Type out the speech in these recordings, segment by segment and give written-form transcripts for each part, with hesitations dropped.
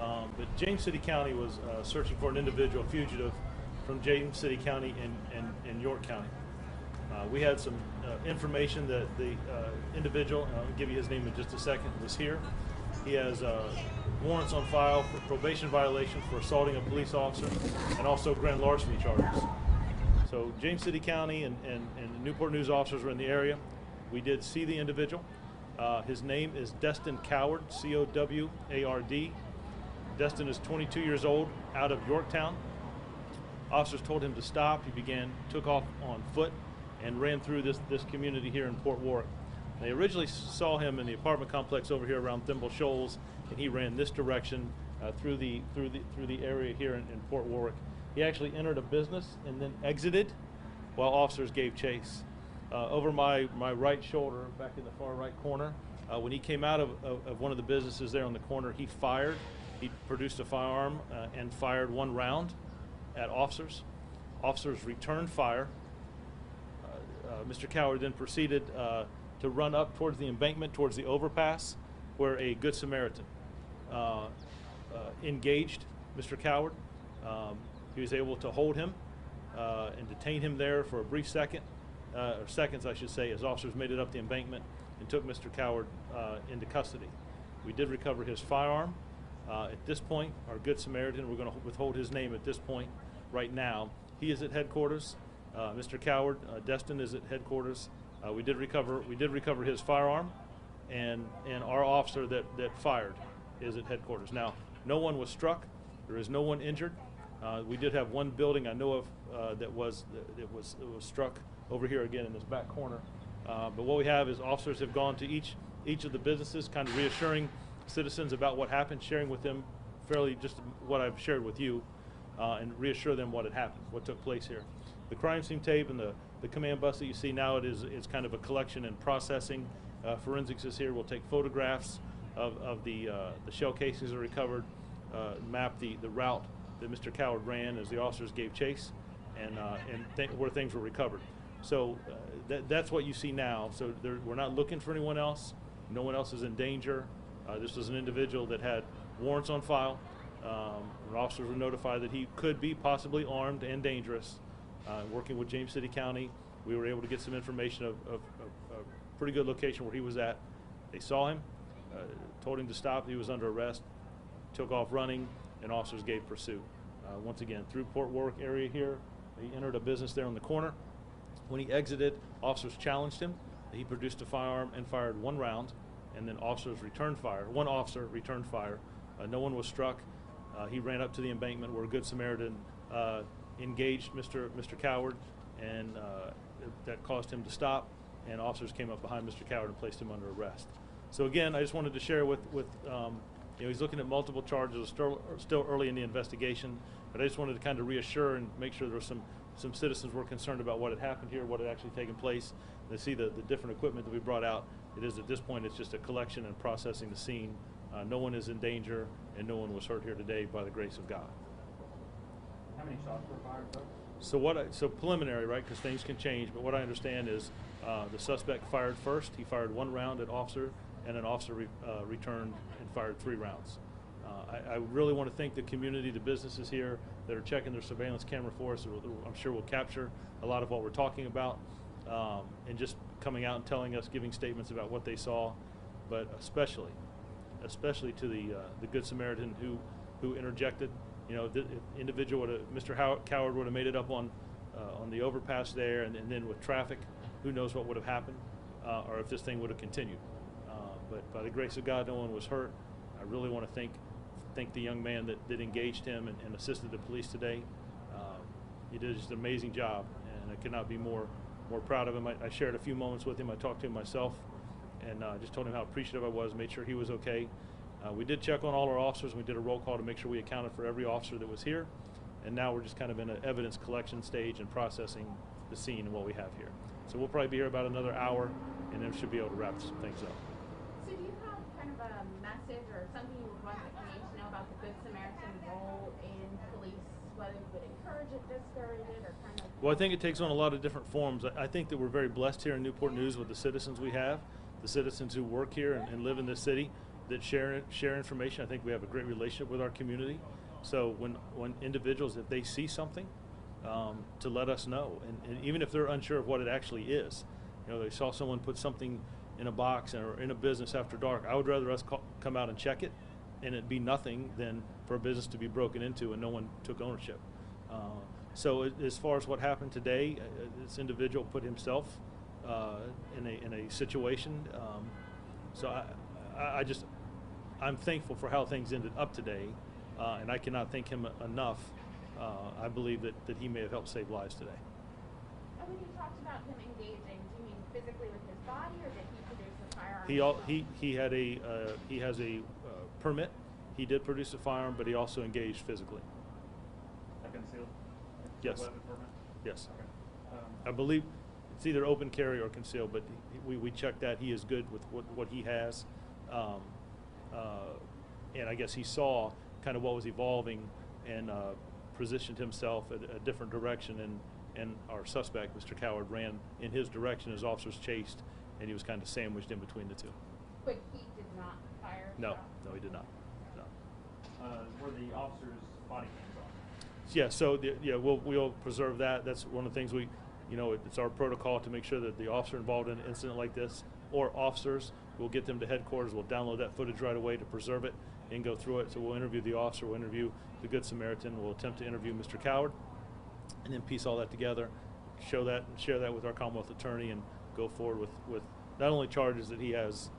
But James City County was searching for an individual fugitive from James City County in York County. We had some information that the individual, and I'll give you his name in just a second, was here. He has warrants on file for probation violation for assaulting a police officer and also grand larceny charges. So James City County and Newport News officers were in the area. We did see the individual. His name is Destin Coward, C-O-W-A-R-D. Destin is 22 years old, out of Yorktown. Officers told him to stop. He took off on foot and ran through this community here in Port Warwick. They originally saw him in the apartment complex over here around Thimble Shoals, and he ran this direction through the area here in Port Warwick. He actually entered a business and then exited while officers gave chase. Over my right shoulder, back in the far right corner, when he came out of one of the businesses there on the corner, he fired. He produced a firearm and fired one round at officers. Officers returned fire. Mr. Coward then proceeded to run up towards the embankment, towards the overpass, where a Good Samaritan engaged Mr. Coward. He was able to hold him and detain him there for a brief second, or seconds I should say, as officers made it up the embankment and took Mr. Coward into custody. We did recover his firearm. At this point, our Good Samaritan, we're going to withhold his name at this point right now. He is at headquarters. Mr. Coward, Destin is at headquarters. We did recover his firearm, and our officer that fired is at headquarters. Now, no one was struck. There is no one injured. We did have one building I know of that was struck over here again in this back corner. But what we have is officers have gone to each of the businesses, kind of reassuring citizens about what happened, sharing with them fairly just what I've shared with you, and reassure them what had happened, what took place here. The crime scene tape and the command bus that you see now, it's kind of a collection and processing. Forensics is here. We'll take photographs of the shell casings that are recovered, map the route that Mr. Coward ran as the officers gave chase, and where things were recovered. So that's what you see now. So we're not looking for anyone else. No one else is in danger. This was an individual that had warrants on file. Officers were notified that he could be possibly armed and dangerous. Working with James City County, we were able to get some information of a pretty good location where he was at. They saw him, told him to stop. He was under arrest, took off running, and officers gave pursuit. Once again, through Port Warwick area here, he entered a business there on the corner. When he exited, officers challenged him. He produced a firearm and fired one round, and then officers returned fire. One officer returned fire. No one was struck. He ran up to the embankment where a Good Samaritan engaged Mr. Coward, and that caused him to stop, and officers came up behind Mr. Coward and placed him under arrest. So again, I just wanted to share with he's looking at multiple charges, still early in the investigation, but I just wanted to kind of reassure and make sure there were some citizens were concerned about what had happened here, what had actually taken place. They see the different equipment that we brought out. It is at this point, it's just a collection and processing the scene. No one is in danger, and no one was hurt here today by the grace of God. How many shots were fired, sir? So preliminary, right, because things can change, but what I understand is the suspect fired first. He fired one round at officer, and an officer returned and fired 3 rounds. I really want to thank the community, the businesses here that are checking their surveillance camera for us. I'm sure we'll capture a lot of what we're talking about, and just coming out and telling us, giving statements about what they saw, but especially to the Good Samaritan who interjected. You know, the individual Mr. Coward would have made it up on the overpass there, and then with traffic, who knows what would have happened, or if this thing would have continued. But by the grace of God, no one was hurt. I really want to thank the young man that engaged him and assisted the police today. He did just an amazing job, and I could not be more proud of him. I shared a few moments with him. I talked to him myself, and just told him how appreciative I was, made sure he was okay. We did check on all our officers, and we did a roll call to make sure we accounted for every officer that was here. And now we're just kind of in an evidence collection stage and processing the scene and what we have here. So we'll probably be here about another hour, and then we should be able to wrap some things up. So do you have kind of a message or something you would want the community to know about the Good Samaritan role in police, whether you would encourage it, discourage it, or kind of? Well, I think it takes on a lot of different forms. I think that we're very blessed here in Newport News with the citizens we have, the citizens who work here and live in this city. that share information. I think we have a great relationship with our community. So when individuals, if they see something, to let us know, and even if they're unsure of what it actually is, you know, they saw someone put something in a box or in a business after dark, I would rather us come out and check it, and it be nothing than for a business to be broken into and no one took ownership. So as far as what happened today, this individual put himself in a situation. So I'm thankful for how things ended up today, and I cannot thank him enough. I believe that he may have helped save lives today. And when you talked about him engaging, do you mean physically with his body, or did he produce a firearm? He has a permit. He did produce a firearm, but he also engaged physically. A concealed? Yes. Weapon permit? Yes. Okay. I believe it's either open carry or concealed, but we checked that. He is good with what he has. And I guess he saw kind of what was evolving and positioned himself at a different direction, and our suspect, Mr. Coward, ran in his direction as officers chased, and he was kind of sandwiched in between the two. But he did not fire? No, he did not. No. Were the officers' body cams on? Yeah, so we'll preserve that. That's one of the things it's our protocol to make sure that the officer involved in an incident like this, or officers, we'll get them to headquarters. We'll download that footage right away to preserve it and go through it. So we'll interview the officer, we'll interview the Good Samaritan, we'll attempt to interview Mr. Coward, and then piece all that together, show that and share that with our Commonwealth Attorney, and go forward with not only charges that he has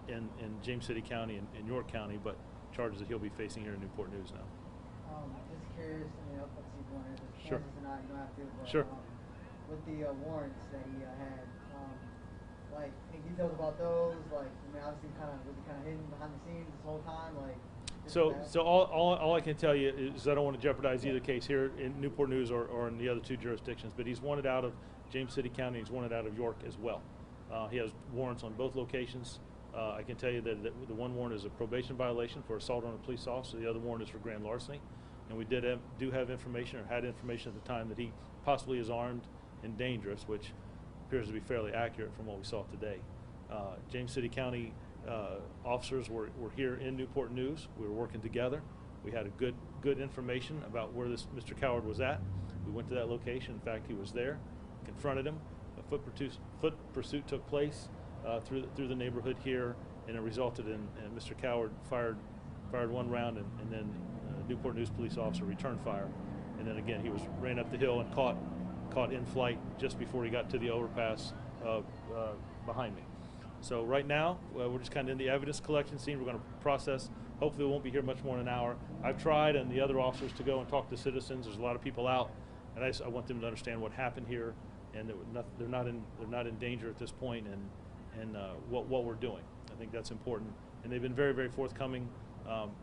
in James City County and York County, but charges that he'll be facing here in Newport News now. Just curious, let's see if you want to answer Sure. or not, you don't have to, but Sure. With the warrants that he had, any details about those? Obviously was he kind of hidden behind the scenes this whole time? So all I can tell you is I don't want to jeopardize either case here in Newport News or in the other two jurisdictions, but he's wanted out of James City County, he's wanted out of York as well. He has warrants on both locations. I can tell you that the one warrant is a probation violation for assault on a police officer, the other warrant is for grand larceny. And we do have information, or had information at the time, that he possibly is armed and dangerous, which appears to be fairly accurate from what we saw today. James City County officers were here in Newport News. We were working together. We had a good information about where this Mr. Coward was at. We went to that location. In fact, he was there, confronted him. A foot pursuit took place through the neighborhood here, and it resulted in Mr. Coward fired one round, and then Newport News police officer returned fire, and then again he ran up the hill and caught in flight just before he got to the overpass behind me. So right now we're just kind of in the evidence collection scene. We're going to process. Hopefully we won't be here much more than an hour. I've tried, and the other officers, to go and talk to citizens. There's a lot of people out, and I want them to understand what happened here, and they're not in danger at this point, and what we're doing. I think that's important, and they've been very, very forthcoming.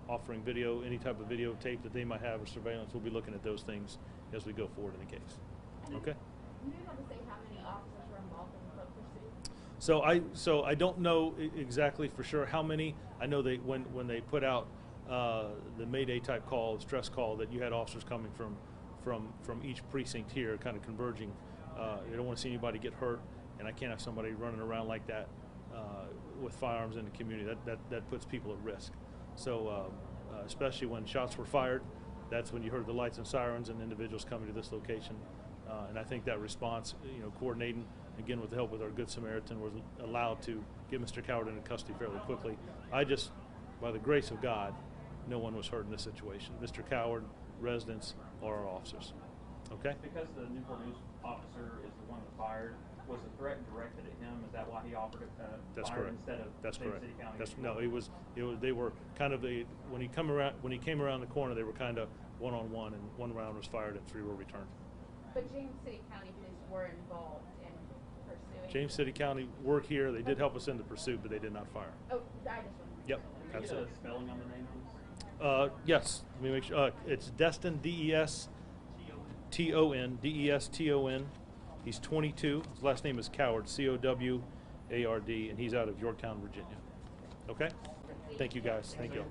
Offering video, any type of videotape that they might have, or surveillance. We'll be looking at those things as we go forward in the case. Okay. You didn't have to say how many officers were involved in the foot pursuit? So I don't know exactly for sure how many. I know they when they put out the Mayday type call, stress call, that you had officers coming from each precinct here, kind of converging. They don't want to see anybody get hurt, and I can't have somebody running around like that with firearms in the community. That puts people at risk. So especially when shots were fired, that's when you heard the lights and sirens and individuals coming to this location. And I think that response, coordinating, again with the help of our Good Samaritan, was allowed to get Mr. Coward into custody fairly quickly. By the grace of God, no one was hurt in this situation. Mr. Coward, residents, or our officers. Okay? Because the Newport News officer is the one that fired, was the threat directed at him? Is that why he offered That's fire correct. instead of That's James correct. City County? No, it was. They were kind of when he came around the corner, they were kind of one-on-one, and one round was fired and 3 were returned. But James City County police were involved in pursuing? James City County were here. They did help us in the pursuit, but they did not fire. Oh, I just wanted to Yep. know. Can you get Absolutely. a spelling on the name, please? Yes. Let me make sure. It's Destin, Deston. He's 22. His last name is Coward, Coward, and he's out of Yorktown, Virginia. Okay? Thank you, guys. Thank you.